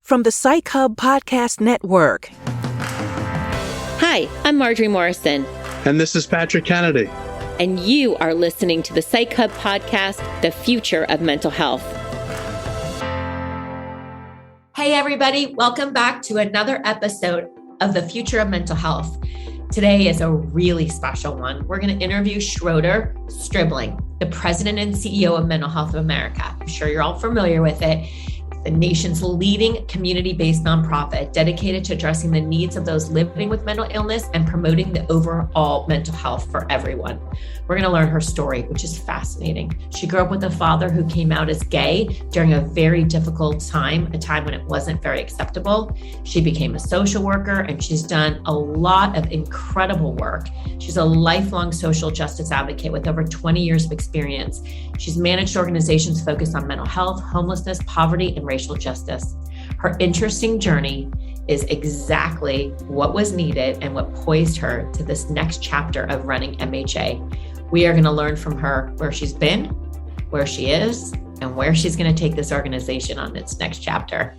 from the Psych Hub Podcast Network. Hi, I'm Marjorie Morrison. And this is Patrick Kennedy. And you are listening to the Psych Hub Podcast, The Future of Mental Health. Hey, everybody. Welcome back to another episode of The Future of Mental Health. Today is a really special one. We're going to interview Schroeder Stribling, the president and CEO of Mental Health of America. I'm sure you're all familiar with it. The nation's leading community-based nonprofit dedicated to addressing the needs of those living with mental illness and promoting the overall mental health for everyone. We're going to learn her story, which is fascinating. She grew up with a father who came out as gay during a very difficult time, a time when it wasn't very acceptable. She became a social worker, and she's done a lot of incredible work. She's a lifelong social justice advocate with over 20 years of experience. She's managed organizations focused on mental health, homelessness, poverty, and racial justice. Her interesting journey is exactly what was needed and what poised her to this next chapter of running MHA. We are going to learn from her where she's been, where she is, and where she's going to take this organization on its next chapter.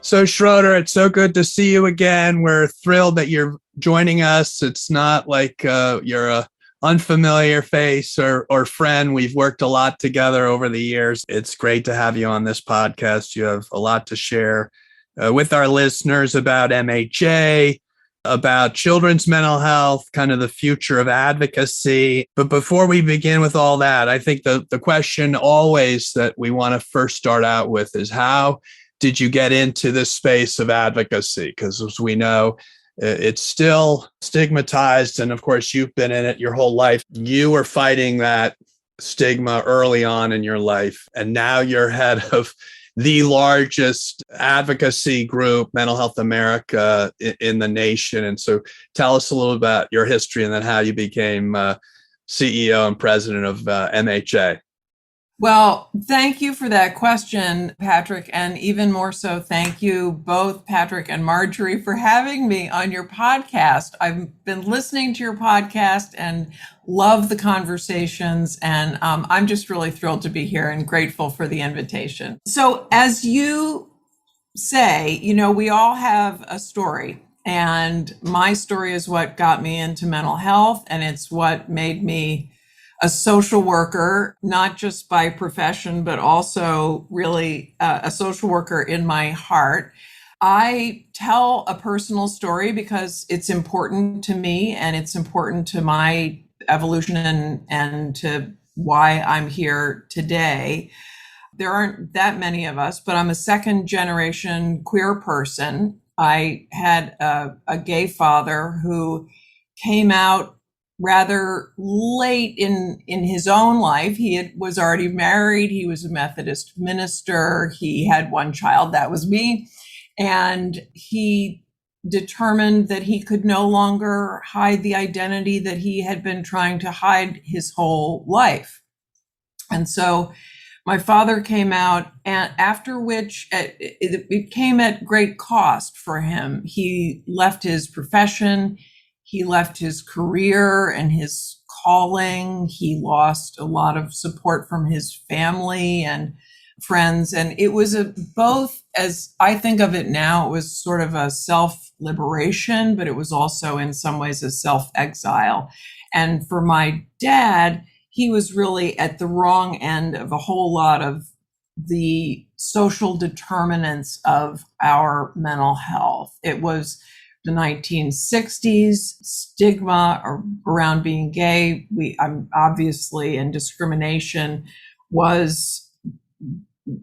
So Schroeder, it's so good to see you again. We're thrilled that you're joining us. It's not like you're a unfamiliar face or friend. We've worked a lot together over the years. It's great to have you on this podcast. You have a lot to share with our listeners about MHA, about children's mental health, kind of the future of advocacy. But before we begin with all that, I think the question always that we want to first start out with is, how did you get into this space of advocacy? Because as we know, it's still stigmatized. And of course, you've been in it your whole life. You were fighting that stigma early on in your life. And now you're head of the largest advocacy group, Mental Health America, in the nation. And so tell us a little about your history and then how you became CEO and president of MHA. Well, thank you for that question, Patrick. And even more so, thank you both, Patrick and Marjorie, for having me on your podcast. I've been listening to your podcast and love the conversations. And I'm just really thrilled to be here and grateful for the invitation. So as you say, we all have a story. And my story is what got me into mental health. And it's what made me a social worker, not just by profession, but also really a social worker in my heart. I tell a personal story because it's important to me and it's important to my evolution and to why I'm here today. There aren't that many of us, but I'm a second generation queer person. I had a gay father who came out rather late in his own life. He was already married. He was a Methodist minister. He had one child, that was me. And he determined that he could no longer hide the identity that he had been trying to hide his whole life. And so my father came out, and after which it came at great cost for him. He left his profession. He left his career and his calling. He lost a lot of support from his family and friends. And it was both, as I think of it now, it was sort of a self-liberation, but it was also in some ways a self-exile. And for my dad, he was really at the wrong end of a whole lot of the social determinants of our mental health. It was the 1960s, stigma around being gay, obviously, and discrimination was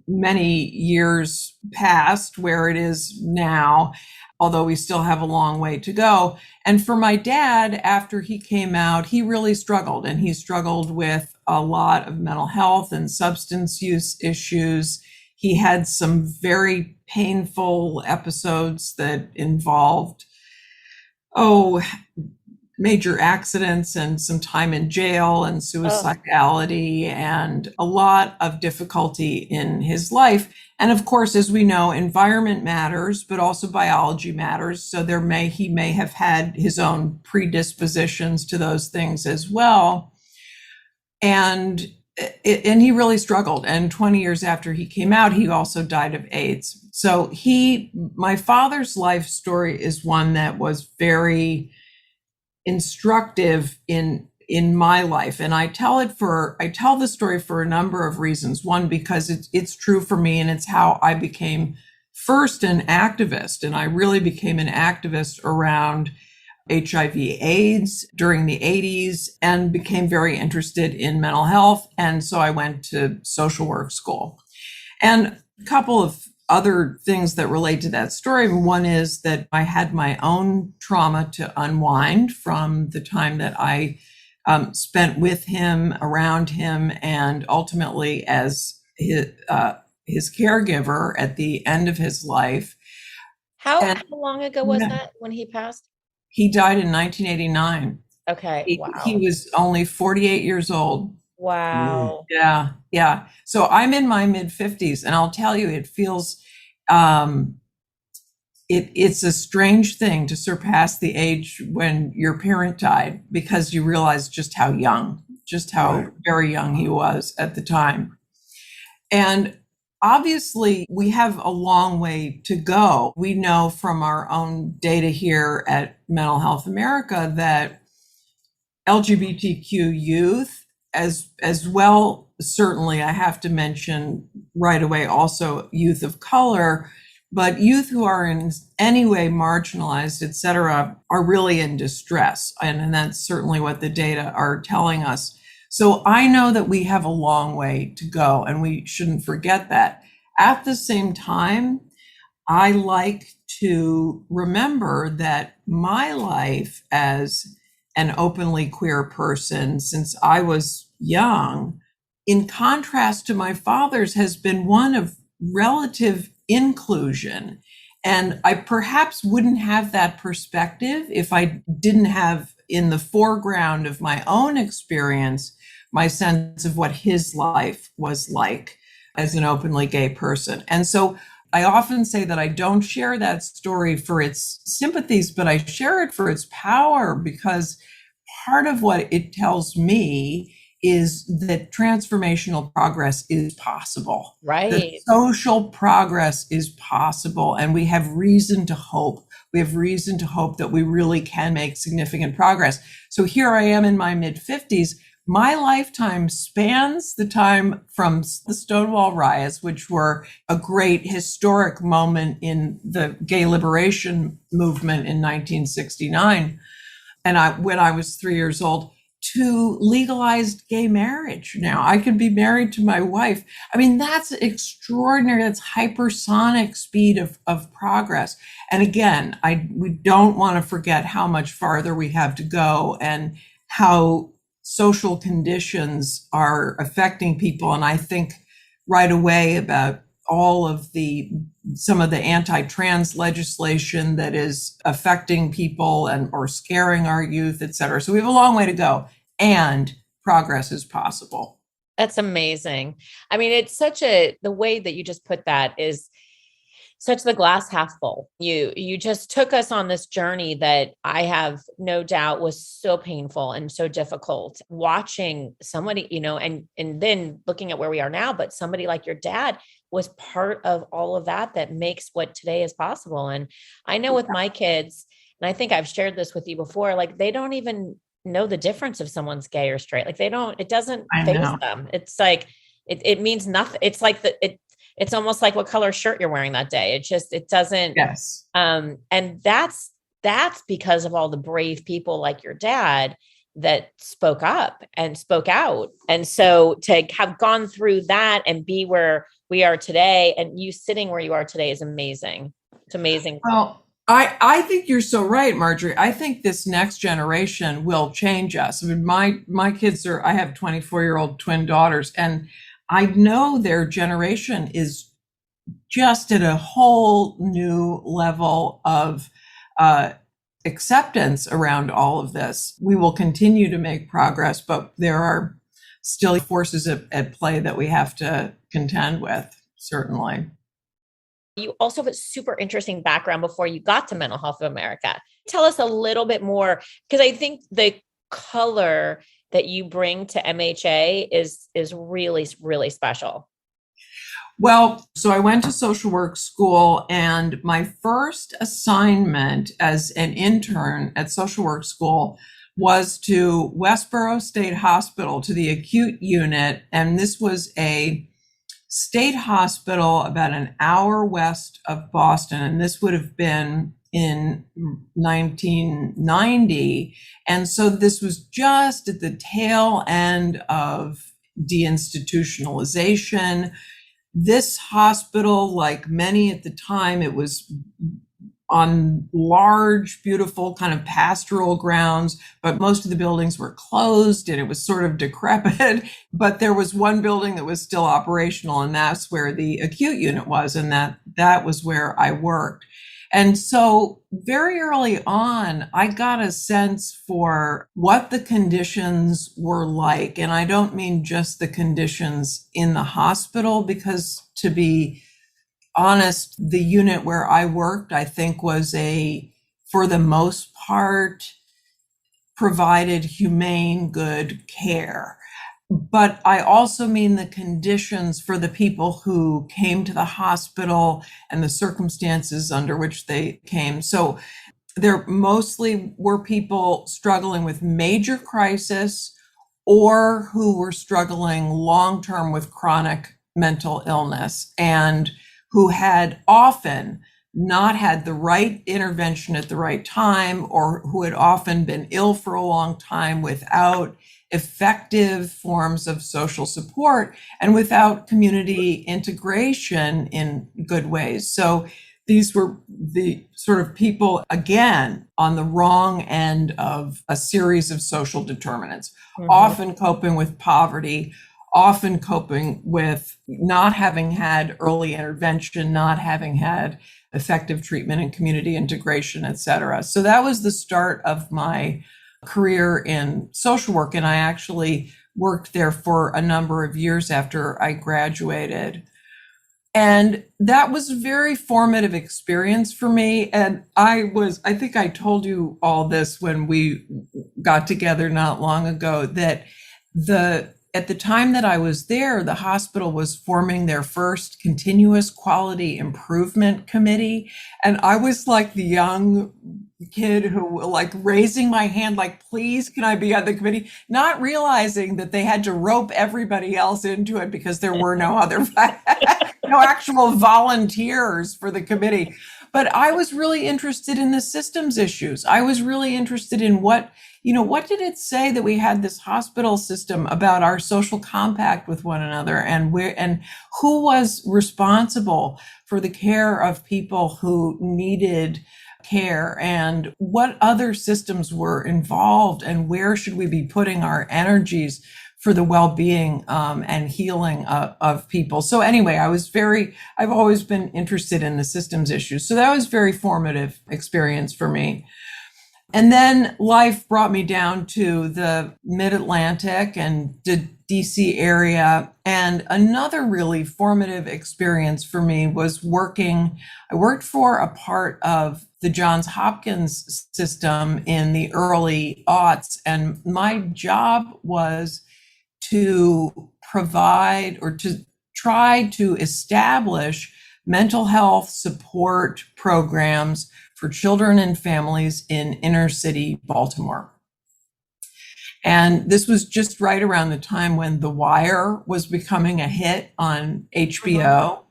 many years past where it is now, although we still have a long way to go. And for my dad, after he came out, he really struggled, and he struggled with a lot of mental health and substance use issues. He had some very painful episodes that involved major accidents and some time in jail and suicidality and a lot of difficulty in his life. And of course, as we know, environment matters, but also biology matters. So he may have had his own predispositions to those things as well. And and he really struggled. And 20 years after he came out, he also died of AIDS. So my father's life story is one that was very instructive in my life. And I tell the story for a number of reasons. One, because it's true for me, and it's how I became first an activist. And I really became an activist around HIV/AIDS during the 80s and became very interested in mental health. And so I went to social work school. And a couple of other things that relate to that story. One is that I had my own trauma to unwind from the time that I spent with him, around him, and ultimately as his caregiver at the end of his life. How long ago was that when he passed? He died in 1989. Okay. Wow. He was only 48 years old. Wow. Yeah. So I'm in my mid 50s, and I'll tell you, it feels, it's a strange thing to surpass the age when your parent died, because you realize just how very young he was at the time. And obviously, we have a long way to go. We know from our own data here at Mental Health America that LGBTQ youth, as well, certainly I have to mention right away also youth of color, but youth who are in any way marginalized, et cetera, are really in distress. And that's certainly what the data are telling us. So I know that we have a long way to go, and we shouldn't forget that. At the same time, I like to remember that my life as an openly queer person since I was young, in contrast to my father's, has been one of relative inclusion. And I perhaps wouldn't have that perspective if I didn't have in the foreground of my own experience my sense of what his life was like as an openly gay person. And so I often say that I don't share that story for its sympathies, but I share it for its power, because part of what it tells me is that transformational progress is possible. Right. That social progress is possible. And we have reason to hope. We have reason to hope that we really can make significant progress. So here I am in my mid 50s. My lifetime spans the time from the Stonewall riots, which were a great historic moment in the gay liberation movement in 1969. And when I was 3 years old, to legalized gay marriage. Now I can be married to my wife. I mean, that's extraordinary. That's hypersonic speed of progress. And again, we don't want to forget how much farther we have to go and how social conditions are affecting people. And I think right away about all of some of the anti-trans legislation that is affecting people or scaring our youth, et cetera. So we have a long way to go, and progress is possible. That's amazing. I mean, it's the way that you just put that is such the glass half full. You just took us on this journey that I have no doubt was so painful and so difficult, watching somebody, and then looking at where we are now, but somebody like your dad was part of all of that makes what today is possible. And I know with my kids, and I think I've shared this with you before, like they don't even know the difference if someone's gay or straight. Like it doesn't faze them. It's like, it means nothing. It's like it's almost like what color shirt you're wearing that day. It doesn't. Yes. And that's because of all the brave people like your dad that spoke up and spoke out. And so to have gone through that and be where we are today, and you sitting where you are today, is amazing. It's amazing. Well, I think you're so right, Marjorie. I think this next generation will change us. I mean, my kids I have 24-year-old twin daughters, and I know their generation is just at a whole new level of acceptance around all of this. We will continue to make progress, but there are still forces at play that we have to contend with, certainly. You also have a super interesting background before you got to Mental Health of America. Tell us a little bit more, because I think the color that you bring to MHA is really, really special. Well, so I went to social work school, and my first assignment as an intern at social work school was to Westboro State Hospital, to the acute unit. And this was a state hospital about an hour west of Boston. And this would have been in 1990. And so this was just at the tail end of deinstitutionalization. This hospital, like many at the time, it was on large, beautiful kind of pastoral grounds, but most of the buildings were closed and it was sort of decrepit. But there was one building that was still operational, and that's where the acute unit was, and that was where I worked. And so very early on, I got a sense for what the conditions were like. And I don't mean just the conditions in the hospital, because to be honest, the unit where I worked, I think was for the most part, provided humane, good care. But I also mean the conditions for the people who came to the hospital and the circumstances under which they came. So there mostly were people struggling with major crisis, or who were struggling long-term with chronic mental illness, and who had often not had the right intervention at the right time, or who had often been ill for a long time without effective forms of social support and without community integration in good ways. So these were the sort of people, again, on the wrong end of a series of social determinants, often coping with poverty, often coping with not having had early intervention, not having had effective treatment and community integration, et cetera. So that was the start of my career in social work. And I actually worked there for a number of years after I graduated. And that was a very formative experience for me. And I think I told you all this when we got together not long ago, that at the time that I was there, the hospital was forming their first continuous quality improvement committee. And I was like the young kid who, like, raising my hand, like, please, can I be on the committee? Not realizing that they had to rope everybody else into it because there were no actual volunteers for the committee. But I was really interested in the systems issues. I was really interested in what did it say that we had this hospital system about our social compact with one another, and who was responsible for the care of people who needed care, and what other systems were involved, and where should we be putting our energies for the well-being and healing of people. So anyway, I've always been interested in the systems issues. So that was a very formative experience for me. And then life brought me down to the Mid-Atlantic and the DC area. And another really formative experience for me was I worked for a part of the Johns Hopkins system in the early aughts. And my job was to provide, or to try to establish, mental health support programs for children and families in inner city Baltimore. And this was just right around the time when The Wire was becoming a hit on HBO.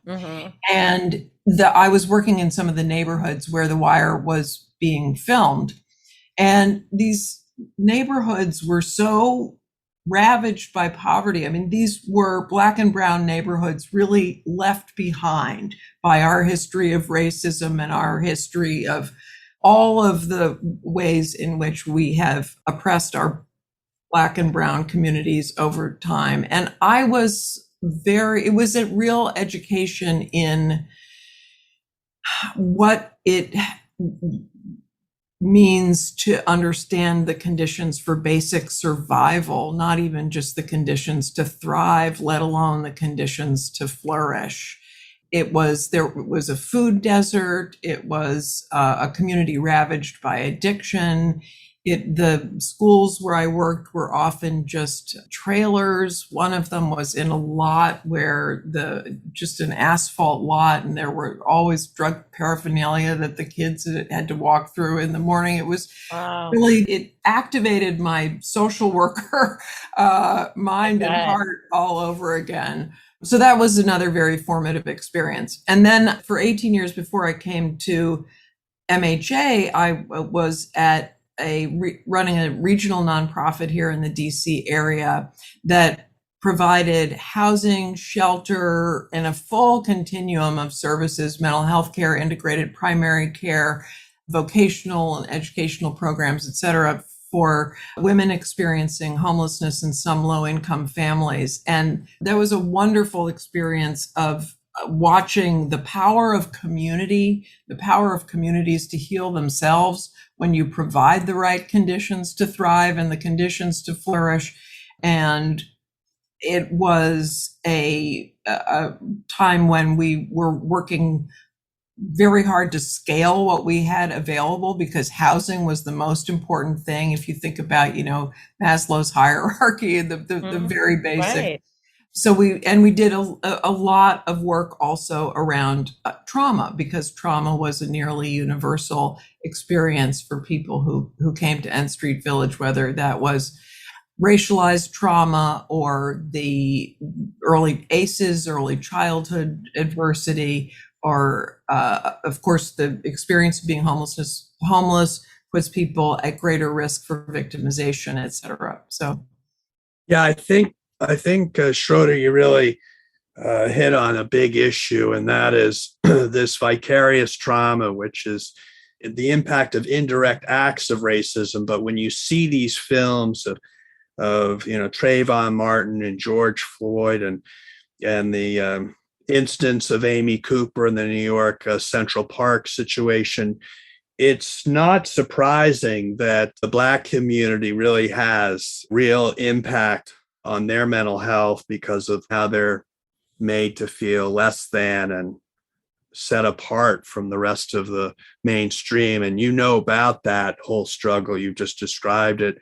And I was working in some of the neighborhoods where The Wire was being filmed. And these neighborhoods were so ravaged by poverty. I mean, these were Black and brown neighborhoods really left behind by our history of racism and our history of all of the ways in which we have oppressed our Black and brown communities over time. And it was a real education in what it means to understand the conditions for basic survival, not even just the conditions to thrive, let alone the conditions to flourish. There was a food desert. It was a community ravaged by addiction. The schools where I worked were often just trailers. One of them was in a lot where just an asphalt lot, and there were always drug paraphernalia that the kids had to walk through in the morning. It was really, it activated my social worker mind and heart all over again. So that was another very formative experience. And then for 18 years before I came to MHA, I was at running a regional nonprofit here in the DC area that provided housing, shelter, and a full continuum of services, mental health care, integrated primary care, vocational and educational programs, et cetera, for women experiencing homelessness and some low-income families. And that was a wonderful experience of watching the power of community, the power of communities to heal themselves when you provide the right conditions to thrive and the conditions to flourish. And it was a time when we were working very hard to scale what we had available, because housing was the most important thing. If you think about, Maslow's hierarchy, the very basic. Right. So we did a lot of work also around trauma, because trauma was a nearly universal experience for people who came to N Street Village, whether that was racialized trauma or the early ACEs, early childhood adversity, or of course the experience of being homeless puts people at greater risk for victimization, et cetera. So, yeah, I think Schroeder, you really hit on a big issue, and that is this vicarious trauma, which is the impact of indirect acts of racism. But when you see these films of Trayvon Martin and George Floyd and the instance of Amy Cooper in the New York Central Park situation, it's not surprising that the Black community really has real impact on their mental health because of how they're made to feel less than and set apart from the rest of the mainstream. And about that whole struggle. You just described it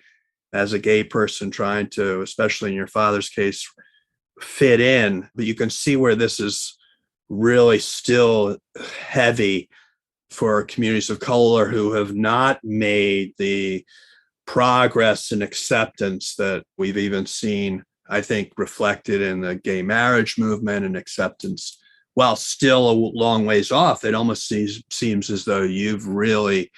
as a gay person trying to, especially in your father's case, fit in. But you can see where this is really still heavy for communities of color who have not made the progress and acceptance that we've even seen, I think, reflected in the gay marriage movement and acceptance. While still a long ways off, it almost seems as though you've really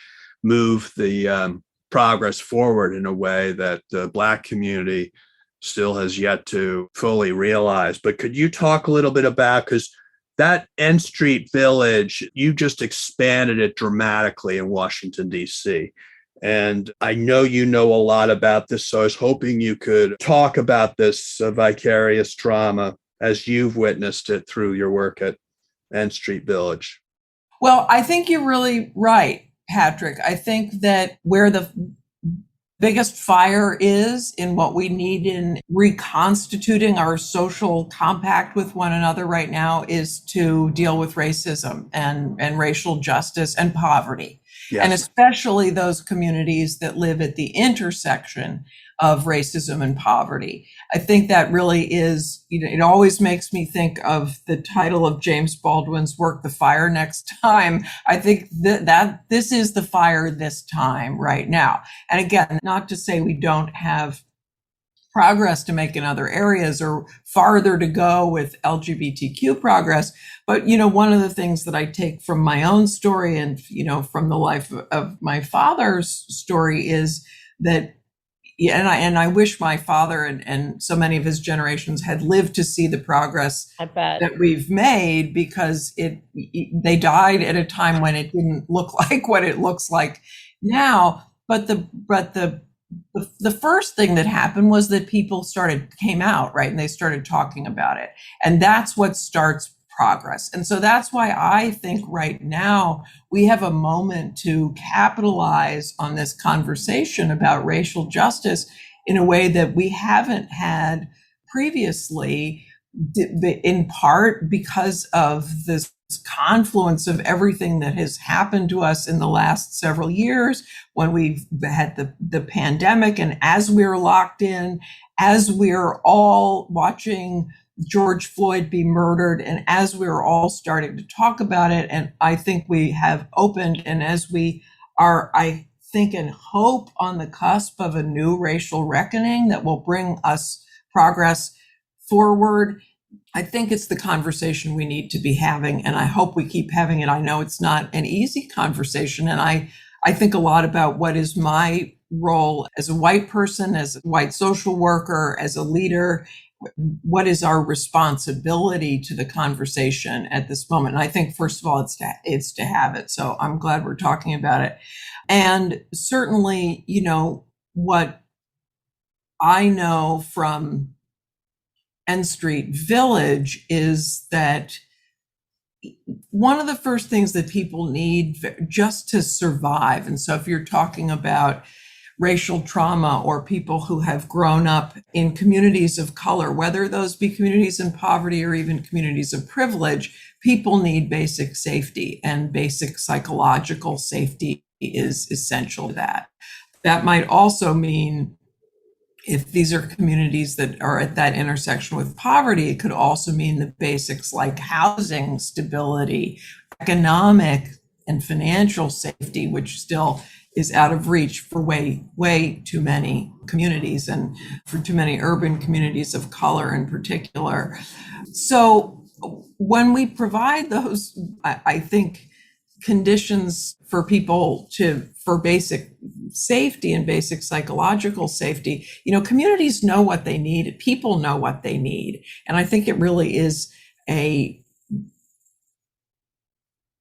moved the progress forward in a way that the Black community still has yet to fully realize. But could you talk a little bit about, because that N Street Village, you just expanded it dramatically in Washington, D.C., and I know you know a lot about this, so I was hoping you could talk about this vicarious trauma as you've witnessed it through your work at N Street Village. Well, I think you're really right, Patrick. I think that where the biggest fire is in what we need in reconstituting our social compact with one another right now is to deal with racism and racial justice and poverty. Yes. And especially those communities that live at the intersection of racism and poverty. I think that really is, it always makes me think of the title of James Baldwin's work, The Fire Next Time. I think that this is the fire this time right now. And again, not to say we don't have progress to make in other areas or farther to go with LGBTQ progress. But, one of the things that I take from my own story and, from the life of my father's story is that, and I wish my father and so many of his generations had lived to see the progress that we've made, because they died at a time when it didn't look like what it looks like now. But the first thing that happened was that people came out, right? And they started talking about it. And that's what starts progress. And so that's why I think right now we have a moment to capitalize on this conversation about racial justice in a way that we haven't had previously, in part because of this confluence of everything that has happened to us in the last several years, when we've had the pandemic, and as we're locked in, as we're all watching George Floyd be murdered, and as we're all starting to talk about it, and I think we have opened, and as we are, I think and hope, on the cusp of a new racial reckoning that will bring us progress forward. I think it's the conversation we need to be having, and I hope we keep having it. I know it's not an easy conversation, and I think a lot about what is my role as a white person, as a white social worker, as a leader. What is our responsibility to the conversation at this moment? And I think, first of all, it's to have it. So I'm glad we're talking about it. And certainly, what I know from N Street Village is that one of the first things that people need just to survive, and so if you're talking about racial trauma or people who have grown up in communities of color, whether those be communities in poverty or even communities of privilege, people need basic safety, and basic psychological safety is essential to that. That might also mean, if these are communities that are at that intersection with poverty, it could also mean the basics like housing stability, economic and financial safety, which still is out of reach for way too many communities, and for too many urban communities of color in particular. So when we provide those, I think, conditions for people for basic safety and basic psychological safety, communities know what they need, people know what they need. And I think it really is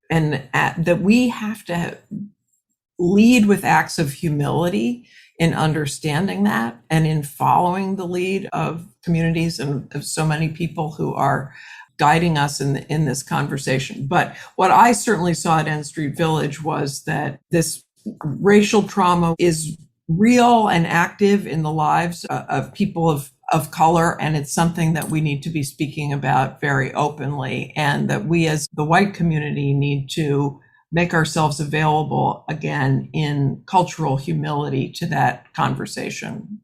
that we have to lead with acts of humility in understanding that, and in following the lead of communities and of so many people who are guiding us in this conversation. But what I certainly saw at N Street Village was that this racial trauma is real and active in the lives of people of color, and it's something that we need to be speaking about very openly, and that we as the white community need to make ourselves available again in cultural humility to that conversation.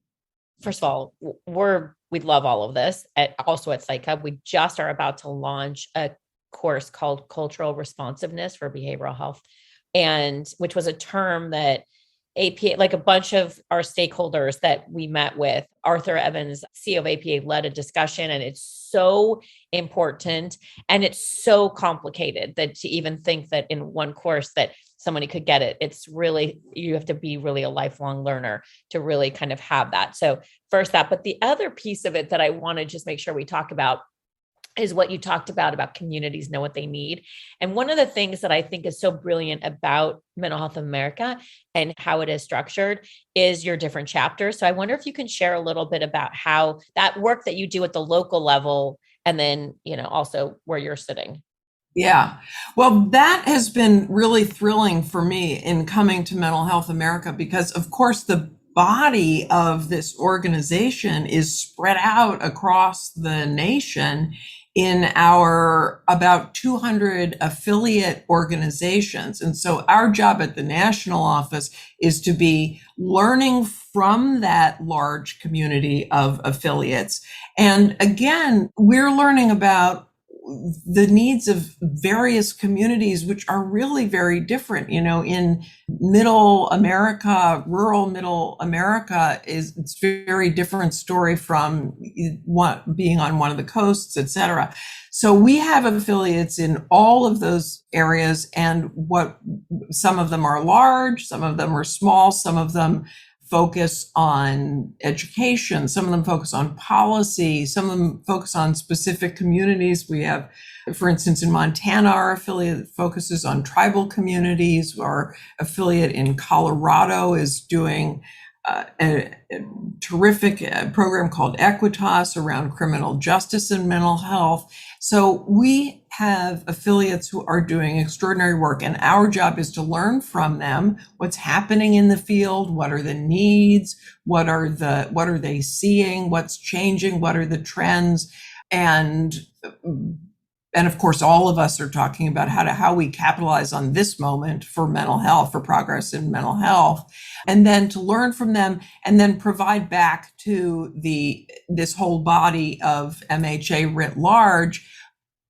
First of all, we love all of this. Also at Psych Hub, we just are about to launch a course called Cultural Responsiveness for Behavioral Health, and which was a term that APA, like a bunch of our stakeholders that we met with, Arthur Evans, CEO of APA, led a discussion, and it's so important and it's so complicated that to even think that in one course that somebody could get it. It's really, you have to be really a lifelong learner to really kind of have that. So first that, but the other piece of it that I want to just make sure we talk about is what you talked about communities know what they need. And one of the things that I think is so brilliant about Mental Health America and how it is structured is your different chapters. So I wonder if you can share a little bit about how that work that you do at the local level, and then, also where you're sitting. Yeah. Well, that has been really thrilling for me in coming to Mental Health America, because of course the body of this organization is spread out across the nation in our about 200 affiliate organizations. And so our job at the national office is to be learning from that large community of affiliates. And again, we're learning about the needs of various communities, which are really very different. In middle America, rural middle America, it's a very different story from being on one of the coasts, et cetera. So we have affiliates in all of those areas, and some of them are large, some of them are small, some of them focus on education, some of them focus on policy, some of them focus on specific communities. We have, for instance, in Montana, our affiliate focuses on tribal communities. Our affiliate in Colorado is doing a terrific program called Equitas around criminal justice and mental health. So we have affiliates who are doing extraordinary work, and our job is to learn from them what's happening in the field, what are the needs, what are they seeing, what's changing, what are the trends, and and of course, all of us are talking about how we capitalize on this moment for mental health, for progress in mental health, and then to learn from them and then provide back to this whole body of MHA writ large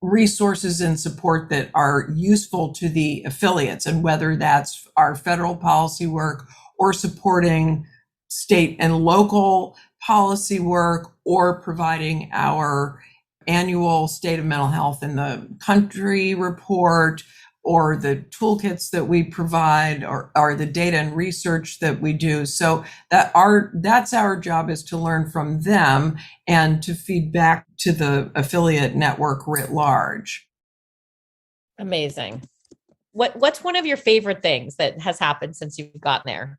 resources and support that are useful to the affiliates, and whether that's our federal policy work or supporting state and local policy work or providing our annual state of mental health in the country report or the toolkits that we provide or the data and research that we do. So that's our job, is to learn from them and to feed back to the affiliate network writ large. Amazing. What's one of your favorite things that has happened since you've gotten there?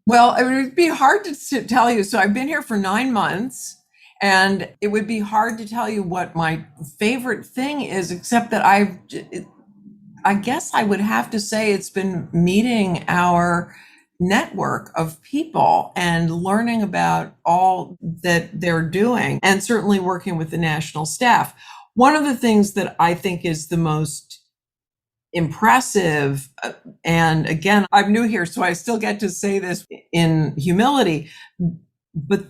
Well, it would be hard to tell you. So I've been here for 9 months, and it would be hard to tell you what my favorite thing is, except that I guess I would have to say it's been meeting our network of people and learning about all that they're doing, and certainly working with the national staff. One of the things that I think is the most impressive, and again, I'm new here, so I still get to say this in humility, but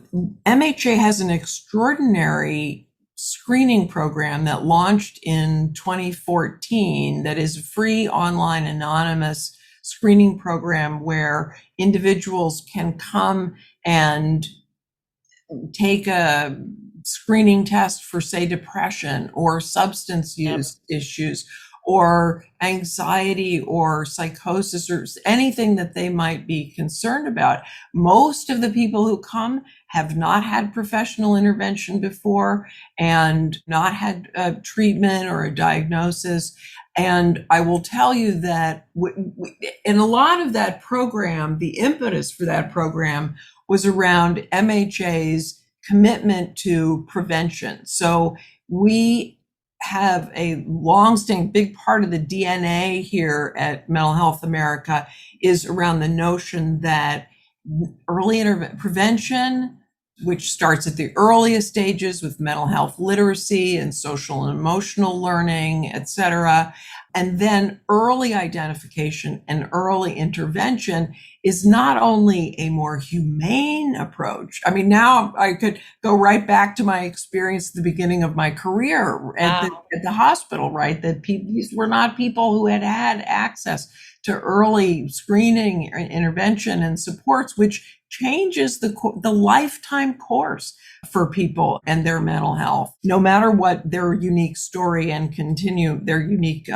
MHA has an extraordinary screening program that launched in 2014 that is a free online anonymous screening program where individuals can come and take a screening test for, say, depression or substance use issues or anxiety or psychosis or anything that they might be concerned about. Most of the people who come have not had professional intervention before and not had a treatment or a diagnosis. And I will tell you that in a lot of that program, the impetus for that program was around MHA's commitment to prevention. So we have a long-standing big part of the DNA here at Mental Health America is around the notion that early prevention, which starts at the earliest stages with mental health literacy and social and emotional learning, et cetera, and then early identification and early intervention is not only a more humane approach. I mean, now I could go right back to my experience at the beginning of my career at the hospital, right? That these were not people who had access to early screening, intervention, and supports, which changes the lifetime course for people and their mental health, no matter what their unique story and their unique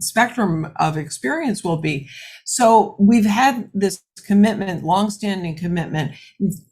spectrum of experience will be. So we've had this commitment, longstanding commitment,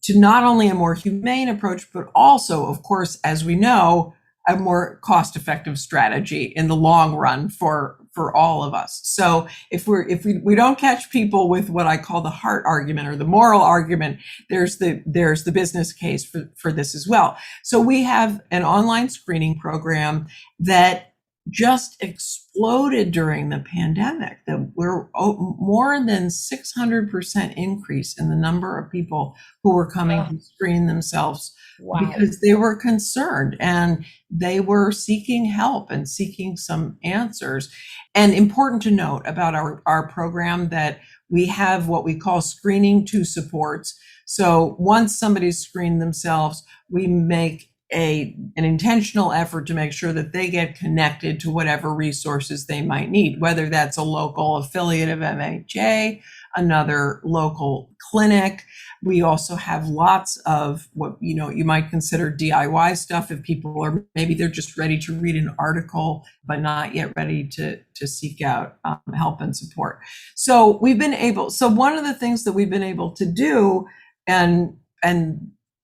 to not only a more humane approach, but also, of course, as we know, a more cost-effective strategy in the long run for all of us. So if we don't catch people with what I call the heart argument or the moral argument, there's the business case for this as well. So we have an online screening program that just exploded during the pandemic. That we're more than 600% increase in the number of people who were coming to screen themselves. Wow. Because they were concerned and they were seeking help and seeking some answers. And important to note about our program that we have what we call screening to supports. So once somebody's screened themselves, we make an intentional effort to make sure that they get connected to whatever resources they might need, whether that's a local affiliate of MHA, another local clinic. We also have lots of what you might consider DIY stuff if people are maybe they're just ready to read an article but not yet ready to seek out help and support. So one of the things that we've been able to do, and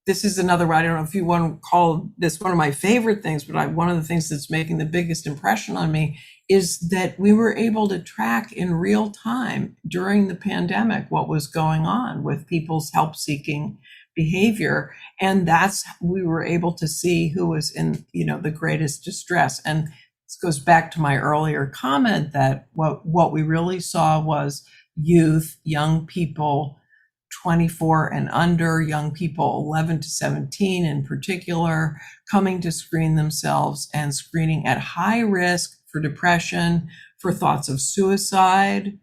this is another, I don't know if you want to call this one of my favorite things, but one of the things that's making the biggest impression on me is that we were able to track in real time during the pandemic what was going on with people's help-seeking behavior. And we were able to see who was in, the greatest distress. And this goes back to my earlier comment that what we really saw was young people 24 and under, young people 11 to 17 in particular, coming to screen themselves and screening at high risk for depression, for thoughts of suicide,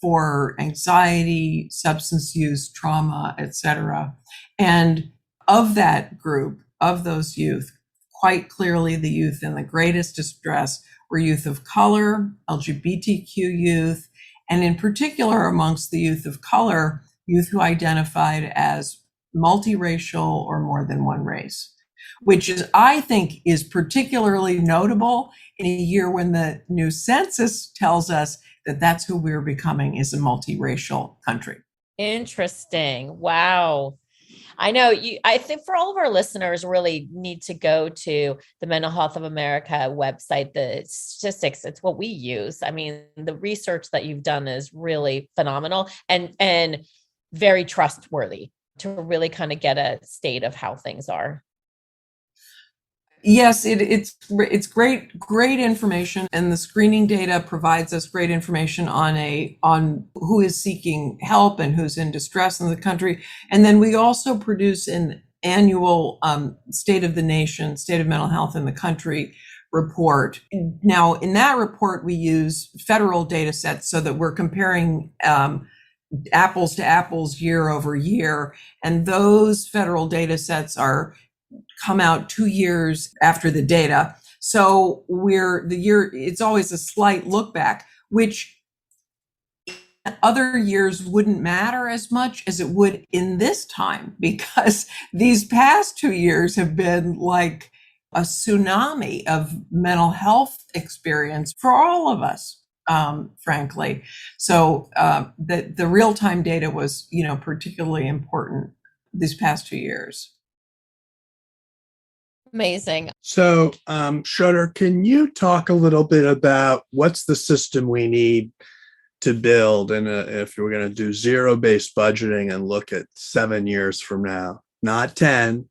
for anxiety, substance use, trauma, etc. And of that group, of those youth, quite clearly the youth in the greatest distress were youth of color, LGBTQ youth, and in particular amongst the youth of color, youth who identified as multiracial or more than one race, which is, I think, is particularly notable in a year when the new census tells us that that's who we're becoming, is a multiracial country. Interesting. Wow. I know I think for all of our listeners really need to go to the Mental Health of America website. The statistics, it's what we use. I mean, the research that you've done is really phenomenal and very trustworthy to really kind of get a state of how things are. Yes, it's great information, and the screening data provides us great information on who is seeking help and who's in distress in the country. And then we also produce an annual State of the Nation, State of Mental Health in the Country report. Now, in that report, we use federal data sets so that we're comparing apples to apples year over year, and those federal data sets come out 2 years after the data. So it's always a slight look back, which other years wouldn't matter as much as it would in this time, because these past 2 years have been like a tsunami of mental health experience for all of us, frankly. So the real-time data was, particularly important these past 2 years. Amazing. So, Schroeder, can you talk a little bit about what's the system we need to build? And if we're going to do zero-based budgeting and look at 7 years from now, not 10,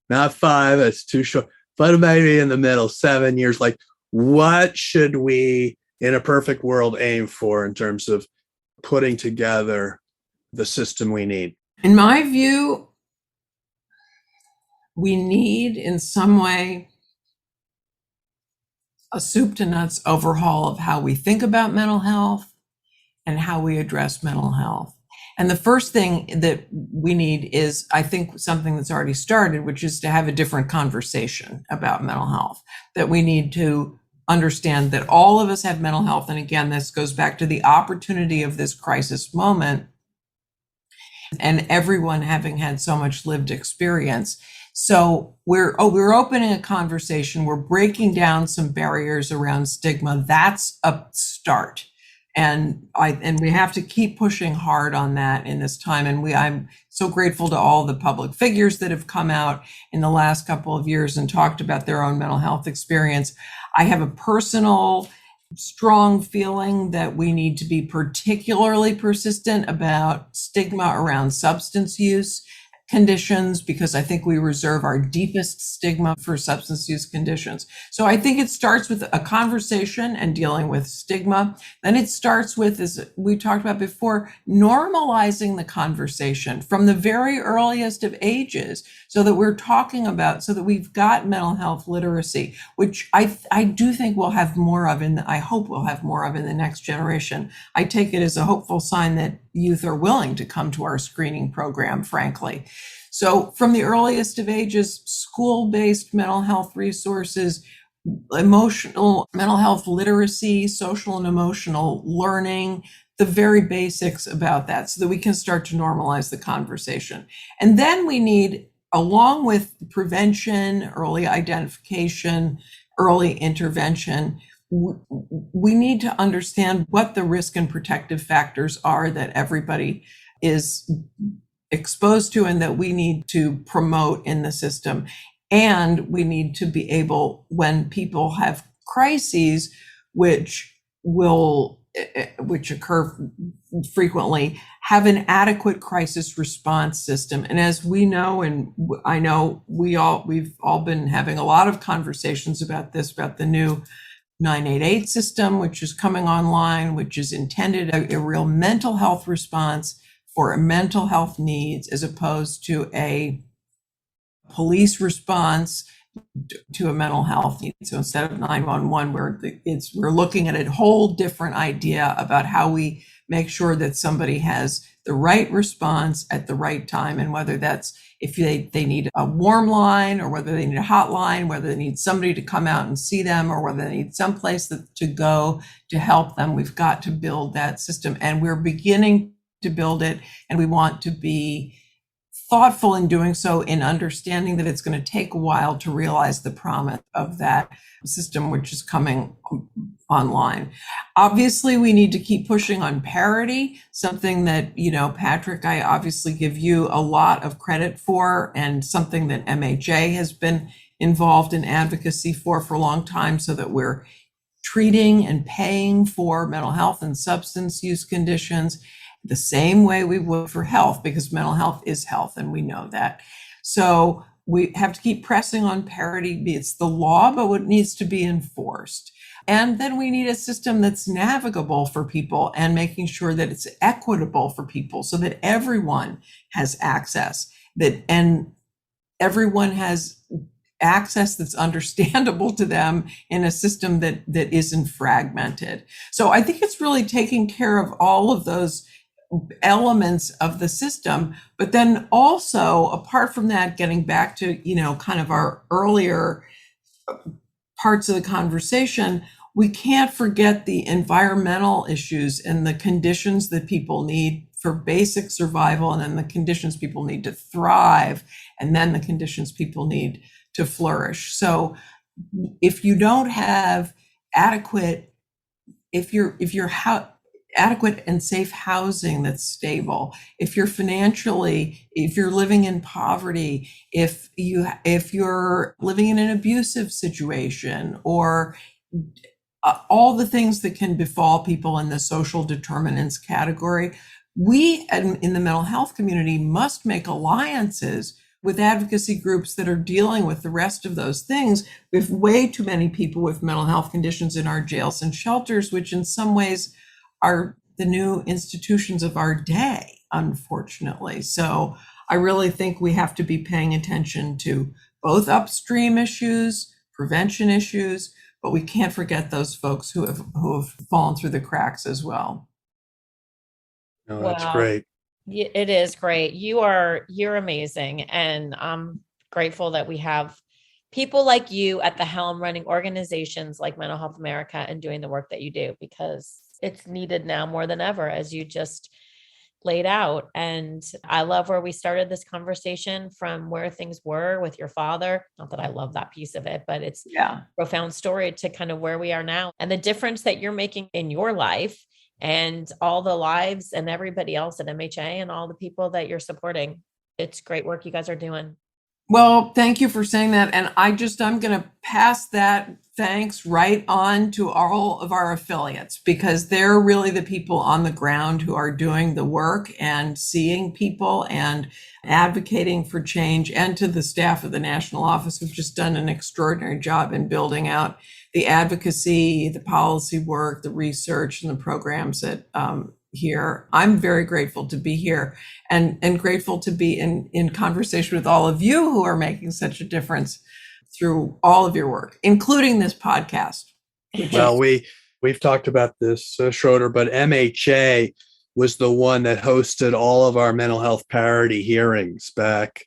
not 5, that's too short, but maybe in the middle, 7 years, like what should we, in a perfect world, aim for in terms of putting together the system we need? In my view, we need, in some way, a soup to nuts overhaul of how we think about mental health and how we address mental health. And the first thing that we need is, I think, something that's already started, which is to have a different conversation about mental health, that we need to understand that all of us have mental health. And again, this goes back to the opportunity of this crisis moment and everyone having had so much lived experience. So we're opening a conversation. We're breaking down some barriers around stigma. That's a start. And we have to keep pushing hard on that in this time. And I'm so grateful to all the public figures that have come out in the last couple of years and talked about their own mental health experience. I have a personal, strong feeling that we need to be particularly persistent about stigma around substance use conditions, because I think we reserve our deepest stigma for substance use conditions. So I think it starts with a conversation and dealing with stigma. Then it starts with, as we talked about before, normalizing the conversation from the very earliest of ages, so that we're talking about, so that we've got mental health literacy, which I do think we'll have more of I hope we'll have more of in the next generation. I take it as a hopeful sign that youth are willing to come to our screening program, frankly. So from the earliest of ages, school-based mental health resources, emotional mental health literacy, social and emotional learning, the very basics about that, so that we can start to normalize the conversation. And then we need, along with prevention, early identification, early intervention, we need to understand what the risk and protective factors are that everybody is exposed to and that we need to promote in the system. And we need to be able, when people have crises, which occur frequently, have an adequate crisis response system. And as we know, and I know we've all been having a lot of conversations about this, about the new 988 system, which is coming online, which is intended a real mental health response for mental health needs as opposed to a police response to a mental health need. So instead of 911, we're looking at a whole different idea about how we make sure that somebody has the right response at the right time, and whether that's if they need a warm line, or whether they need a hotline, whether they need somebody to come out and see them, or whether they need someplace to go to help them. We've got to build that system, and we're beginning to build it, and we want to be thoughtful in doing so, in understanding that it's going to take a while to realize the promise of that system, which is coming online. Obviously, we need to keep pushing on parity, something that, Patrick, I obviously give you a lot of credit for, and something that MHA has been involved in advocacy for a long time, so that we're treating and paying for mental health and substance use conditions the same way we would for health, because mental health is health, and we know that. So we have to keep pressing on parity. It's the law, but it needs to be enforced. And then we need a system that's navigable for people, and making sure that it's equitable for people, so that everyone has access, and everyone has access that's understandable to them in a system that isn't fragmented. So I think it's really taking care of all of those elements of the system, but then also, apart from that, getting back to, kind of our earlier parts of the conversation, we can't forget the environmental issues and the conditions that people need for basic survival, and then the conditions people need to thrive, and then the conditions people need to flourish. So if you don't have adequate and safe housing that's stable, if you're living in poverty, if you're living in an abusive situation, or all the things that can befall people in the social determinants category, we in the mental health community must make alliances with advocacy groups that are dealing with the rest of those things. We have way too many people with mental health conditions in our jails and shelters, which in some ways are the new institutions of our day, unfortunately. So I really think we have to be paying attention to both upstream issues, prevention issues, but we can't forget those folks who have fallen through the cracks as well. No, that's Wow. great. It is great. You're amazing. And I'm grateful that we have people like you at the helm, running organizations like Mental Health America and doing the work that you do, because it's needed now more than ever, as you just laid out. And I love where we started this conversation, from where things were with your father. Not that I love that piece of it, but it's a profound story, to kind of where we are now, and the difference that you're making in your life, and all the lives and everybody else at MHA, and all the people that you're supporting. It's great work you guys are doing. Well, thank you for saying that. And I'm going to pass that thanks right on to all of our affiliates, because they're really the people on the ground who are doing the work and seeing people and advocating for change, and to the staff of the national office who've just done an extraordinary job in building out the advocacy, the policy work, the research, and the programs that here. I'm very grateful to be here, and grateful to be in conversation with all of you who are making such a difference through all of your work, including this podcast. Well, we've talked about this, Schroeder, but MHA was the one that hosted all of our mental health parity hearings back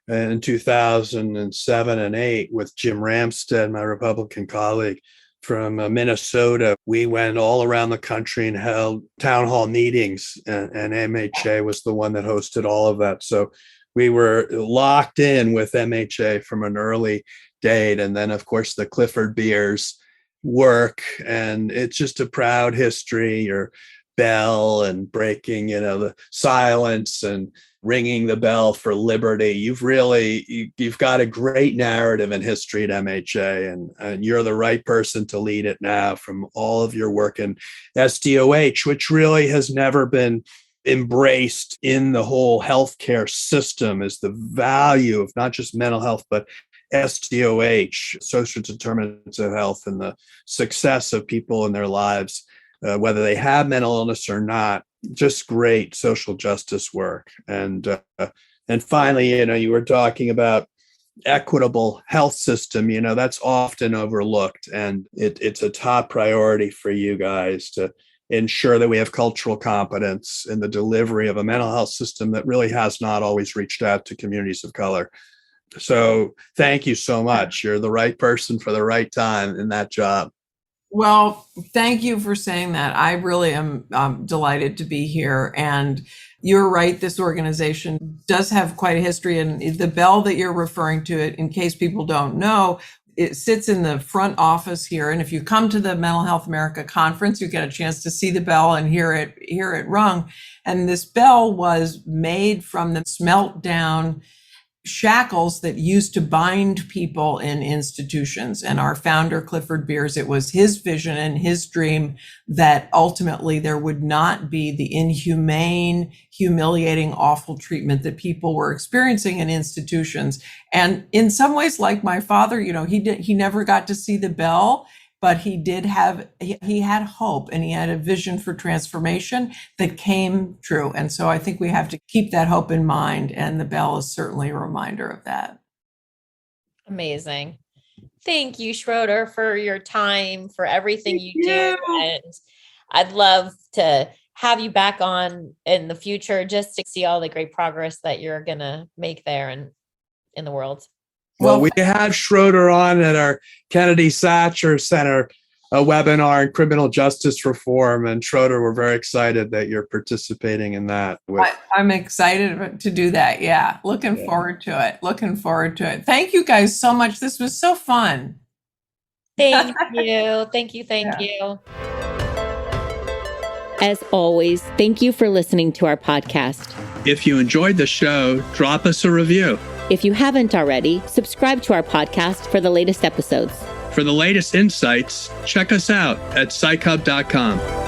in 2007 and 8 with Jim Ramstad, my Republican colleague from Minnesota. We went all around the country and held town hall meetings, and MHA was the one that hosted all of that. So we were locked in with MHA from an early date. And then, of course, the Clifford Beers work, and it's just a proud history. Your bell and breaking, the silence and ringing the bell for liberty. You've got a great narrative and history at MHA, and you're the right person to lead it now, from all of your work in SDOH, which really has never been embraced in the whole healthcare system, is the value of not just mental health, but SDOH, social determinants of health, and the success of people in their lives, whether they have mental illness or not. just great social justice work. And finally, you were talking about equitable health system. That's often overlooked, and it's a top priority for you guys to ensure that we have cultural competence in the delivery of a mental health system that really has not always reached out to communities of color. So thank you so much. You're the right person for the right time in that job. Well, thank you for saying that. I really am delighted to be here. And you're right, this organization does have quite a history. And the bell that you're referring to, in case people don't know, it sits in the front office here. And if you come to the Mental Health America conference, you get a chance to see the bell and hear it rung. And this bell was made from the smelt down shackles that used to bind people in institutions. And our founder, Clifford Beers, it was his vision and his dream that ultimately there would not be the inhumane, humiliating, awful treatment that people were experiencing in institutions. And in some ways, like my father, he never got to see the bell, but he had hope, and he had a vision for transformation that came true. And so I think we have to keep that hope in mind. And the bell is certainly a reminder of that. Amazing. Thank you, Schroeder, for your time, for everything you do. And I'd love to have you back on in the future just to see all the great progress that you're going to make there and in the world. Well, we had Schroeder on at our Kennedy Satcher Center, a webinar in criminal justice reform. And Schroeder, we're very excited that you're participating in that. I'm excited to do that. Yeah. Looking forward to it. Thank you guys so much. This was so fun. Thank you. Thank you. As always, thank you for listening to our podcast. If you enjoyed the show, drop us a review. If you haven't already, subscribe to our podcast for the latest episodes. For the latest insights, check us out at psychhub.com.